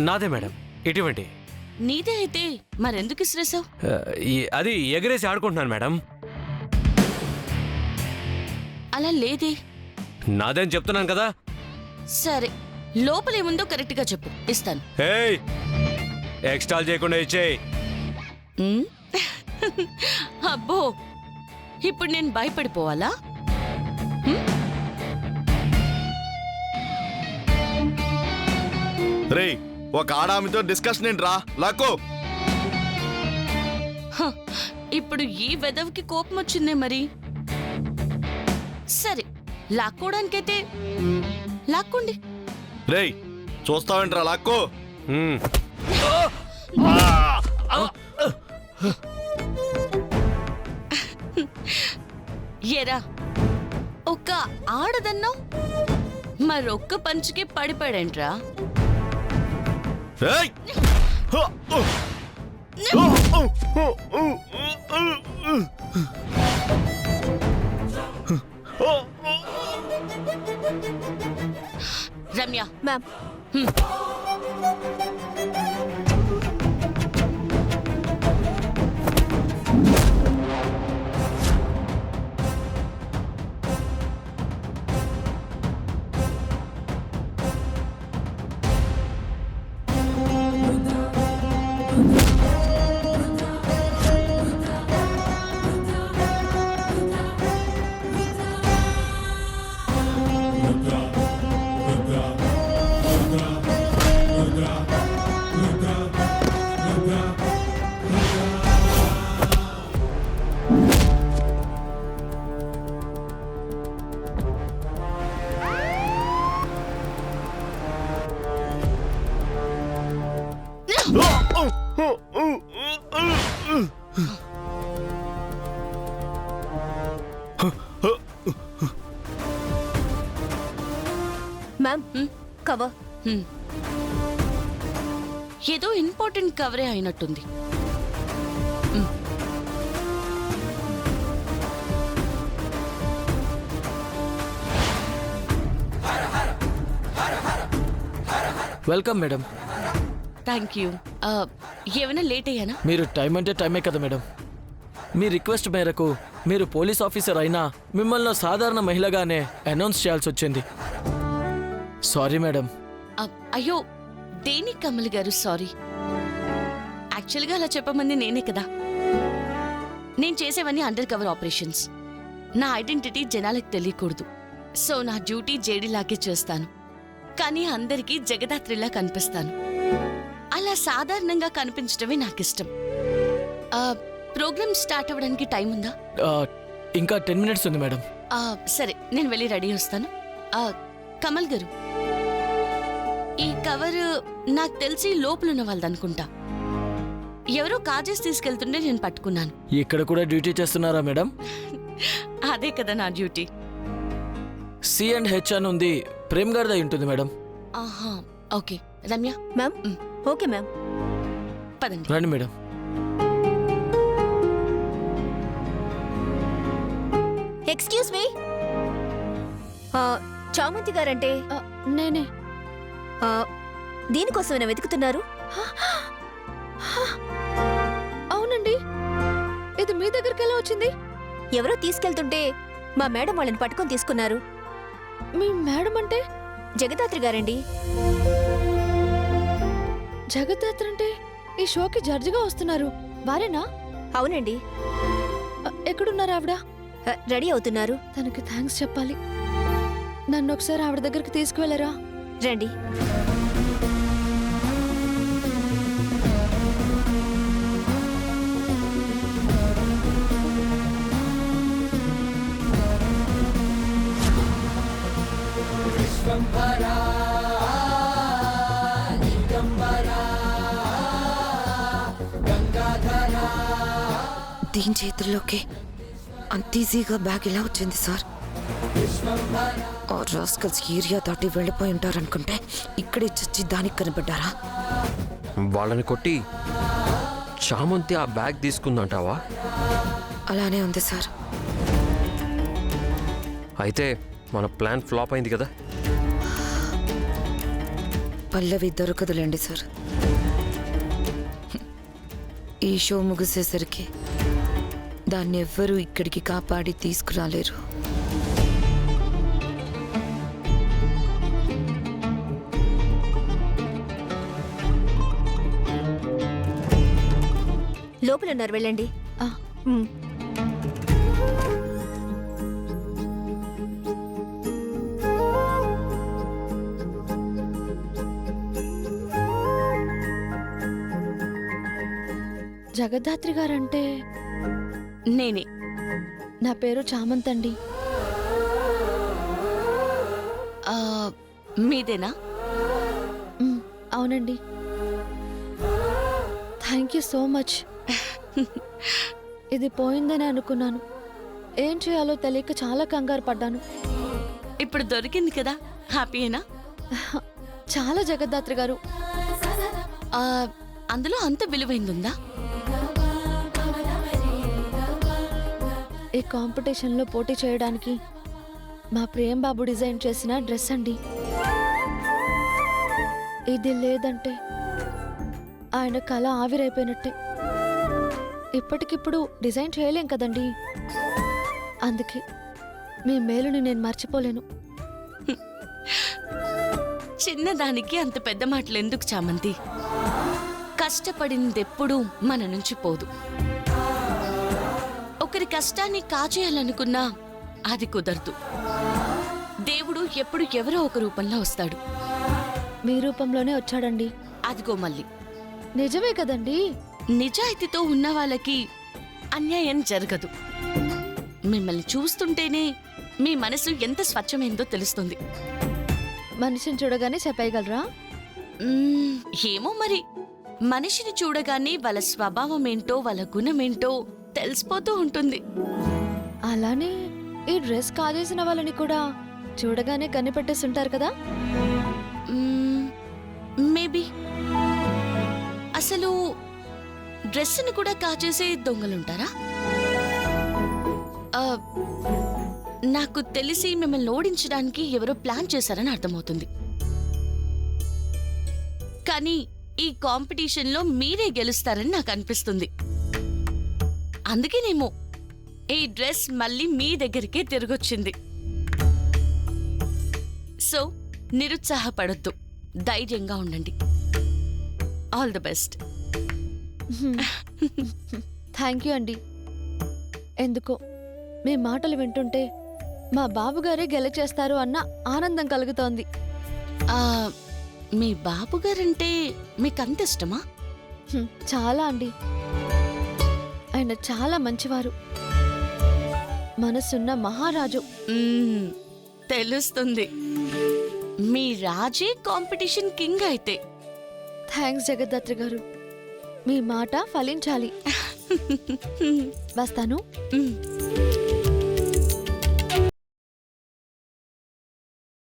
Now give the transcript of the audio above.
నాదే మేడం, ఇటువంటి. నీదే అయితే మరెందుకు ఇసిరేసావు? అది ఎగరేసి ఆడుకుంటున్నాను మేడం. అలా లేదే. నాదేం చెప్తున్నాను కదా. సరే, లోపలేముందో కరెక్ట్ గా చెప్పు, ఇస్తాను. ఏయ్, ఎక్స్ట్రాల్ చేయకుండా ఇచ్చేయి. అబ్బో, ఇప్పుడు నేను భయపడిపోవాలా? రే, ఒక ఆడామితో డిస్కషన్ ఏంట్రా లాక్కో. ఇప్పుడు ఈ వెదవికి కోపం వచ్చిందే మరి. సరే, లాక్కోడానికైతే లాక్కోండి. రేయ్, చూస్తావేంట్రా లాక్కో. ఏరా, ఒక్క ఆడదన్నావు, మరొక్క పంచుకి పడిపోయాడేంట్రా? Ramya ma'am, ma'am, cover. ఏదో ఇంపార్టెంట్ కవరే అయినట్టుంది. Welcome madam. Thank you. ఏమైనా లేట్ అయ్యానా? మీరు టైం అంటే టైమే కదా మేడం. మీ రిక్వెస్ట్ మేరకు మీరు పోలీస్ ఆఫీసర్ అయినా మిమ్మల్ని సాధారణ మహిళగానే అనౌన్స్ చేయాల్సి వచ్చింది. Sorry madam. అయ్యో, దేనికి కమల్ గారు సారీ? యాక్చువల్గా అలా చెప్పమంది నేనే కదా. నేను చేసేవన్నీ అండర్ కవర్ ఆపరేషన్స్. నా ఐడెంటిటీ జనాలకు తెలియకూడదు. సో నా డ్యూటీ జేడీలాగే చేస్తాను, కానీ అందరికీ జగదాత్రిలా కనిపిస్తాను. అలా సాధారణంగా కనిపించడమే నాకిష్టం. ప్రోగ్రామ్ స్టార్ట్ అవ్వడానికి టైం ఉందా? ఇంకా 10 minutes ఉంది మేడం. సరే, నేను వెళ్ళి రెడీ వస్తాను. కమల్ గారు, ఈ కవర్ నాకు తెలిసి లోపలున్న వాళ్ళదనుకుంటా. ఎవరో కాజేసి తీసుకెళ్తుంటే నేను పట్టుకున్నాను. ఇక్కడ కూడా డ్యూటీ చేస్తున్నారా మేడం? అదే కదా నా డ్యూటీ. C&H అని ఉంది, ప్రేమ్ గారిదై ఉంటుంది మేడం. ఆహా, okay. Ramya ma'am, okay ma'am. పదండి. రండి మేడం. ఎక్స్క్యూజ్ మీ, చామంతి గారంటే నేనే. దీనికోసమైనా వెతుకుతున్నారు? అవునండి, ఇది మీ దగ్గరికి ఎలా వచ్చింది? ఎవరో తీసుకెళ్తుంటే మా మేడం వాళ్ళని పట్టుకొని తీసుకున్నారు. మీ మేడం అంటే? జగదాత్రి గారండి. జగదాత్రి అంటే ఈ షోకి జడ్జిగా వస్తున్నారు వారేనా? అవునండి. ఎక్కడున్నారు ఆవిడ? రెడీ అవుతున్నారు. తనకి థ్యాంక్స్ చెప్పాలి. నన్ను ఒకసారి ఆవిడ దగ్గరికి తీసుకువెళ్ళరా? రండి. దీని చేతుల్లోకి అంత ఈజీగా బ్యాగ్ ఇలా వచ్చింది సార్. ఆ రాస్కల్స్ ఏరియా దాటి వెళ్ళిపోయి ఉంటారనుకుంటే ఇక్కడే చచ్చి దానికి కనిపెట్టారా? వాళ్ళని కొట్టి చామంతి ఆ బ్యాగ్ తీసుకుందంటావా? అలానే ఉంది సార్. అయితే మన ప్లాన్ ఫ్లాప్ అయింది కదా. పల్లవి దొరకదులేండి సార్. ఈ షో ముగిసేసరికి దాన్ని ఎవ్వరూ ఇక్కడికి కాపాడి తీసుకురాలేరు. లోపలున్నారు, వెళ్ళండి. ఆ, మ్. జగద్ధాత్రి గారంటే నేనే. నా పేరు చామంత్ అండి. ఆ, మీదేనా? మ్, అవునండి. Thank you so much. ఇది పోయిందని అనుకున్నాను. ఏం చేయాలో తెలియక చాలా కంగారు పడ్డాను. ఇప్పుడు దొరికింది కదా, హ్యాపీయేనా? చాలా జగద్ధాత్రి గారు. ఆ, అందులో అంత విలువైందుందా? ఈ కాంపిటీషన్లో పోటీ చేయడానికి మా ప్రేమ్ బాబు డిజైన్ చేసిన డ్రెస్ అండి. ఇది లేదంటే ఆయన కళ ఆవిరైపోయినట్టే. ఇప్పటికిప్పుడు డిజైన్ చేయలేం కదండి. అందుకే మీ మేలుని నేను మర్చిపోలేను. చిన్నదానికి అంత పెద్ద మాటలు ఎందుకు చామంతి? కష్టపడిందెప్పుడూ మన నుంచి పోదు. ఒకరి కష్టాన్ని కాజేయాలనుకున్నా అది కుదరదు. దేవుడు ఎప్పుడు ఎవరో ఒక రూపంలో వస్తాడు. మీ రూపంలోనే వచ్చాడండి. అదిగో మళ్ళీ నిజమే కదండి. నిజాయితీతో ఉన్న వాళ్ళకి అన్యాయం జరగదు. మిమ్మల్ని చూస్తుంటేనే మీ మనసు ఎంత స్వచ్ఛమైందో తెలుస్తుంది. మనిషిని చూడగానే చెప్పేయగలరా? ఏమో మరి, మనిషిని చూడగానే వాళ్ళ స్వభావం ఏంటో వాళ్ళ గుణమేంటో తెలిసిపోతూ ఉంటుంది. అలానే ఈ డ్రెస్ కాజేసిన వాళ్ళని కూడా చూడగానే కనిపెట్టేస్తుంటారు కదా. మేబీ. అసలు డ్రెస్ని కూడా కాజేసే దొంగలుంటారా? ఆ, నాకు తెలిసి మిమ్మల్ని ఓడించడానికి ఎవరో ప్లాన్ చేశారని అర్థమవుతుంది. కానీ ఈ కాంపిటీషన్లో మీరే గెలుస్తారని నాకు అనిపిస్తుంది. అందుకేనేమో ఈ డ్రెస్ మళ్ళీ మీ దగ్గరికే తిరిగొచ్చింది. సో నిరుత్సాహపడొద్దు, ధైర్యంగా ఉండండి. All the best. Thank you అండి. ఎందుకో మీ మాటలు వింటుంటే మా బాబుగారే గెలిచేస్తారు అన్న ఆనందం కలుగుతోంది. ఆ, మీ బాబుగారంటే మీకంత ఇష్టమా? చాలా అండి. ఆయన చాలా మంచివారు, మనసున్న మహారాజు. తెలుస్తుంది. మీ రాజే కాంపిటీషన్ కింగ్ అయితే. థ్యాంక్స్ జగద్ధాత్రి గారు. మీ మాట ఫలించాలి. వస్తాను.